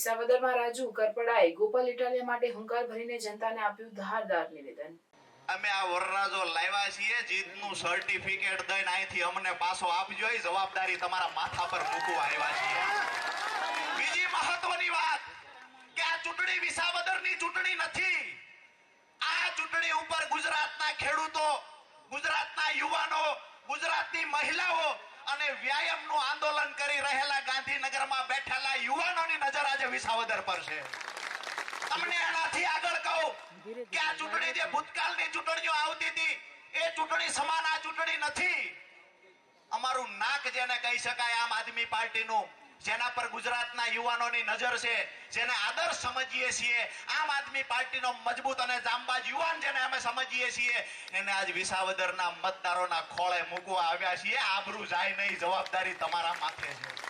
વિસાવદરમાં રાજુ કરપડાએ ગોપાલ ઇટાલિયા માટે હુંકાર ભરીને જનતાને આપ્યું ધારદાર નિવેદન। અમે આ વરરાજો લાવ્યા છીએ, જીતનું સર્ટિફિકેટ દઈને અહીંથી અમને પાછો આપજો, એ જવાબદારી તમારા માથા પર મૂકવા આવ્યા છીએ। બીજી મહત્વની વાત કે આ ચૂંટણી વિસાવદરની ચૂંટણી નથી। આ ચૂંટણી ઉપર ગુજરાતના ખેડૂતો, ગુજરાતના યુવાનો, ગુજરાતની મહિલાઓ અને વ્યાયામનું આંદોલન કરી રહેલા ગાંધીનગરમાં બેઠેલા યુવાનોની નજર આજે વિસાવદર પર છે। તમને એનાથી આગળ કહું કે આ ચૂંટણી જે ભૂતકાળની ચૂંટણીઓ આવતી હતી એ ચૂંટણી સમાન આ ચૂંટણી નથી। અમારું નાક જેને કહી શકાય આમ આદમી પાર્ટીનું, જેના પર ગુજરાતના યુવાનોની નજર છે, જેને આદર્શ સમજીએ છીએ, આમ આદમી પાર્ટીનો મજબૂત અને જાંબાજ યુવાન જેને અમે સમજીએ છીએ, એને આજ વિસાવદરના મતદારોના ખોળે મૂકવા આવ્યા છીએ। આબરૂ જાય નહીં, જવાબદારી તમારા માથે છે।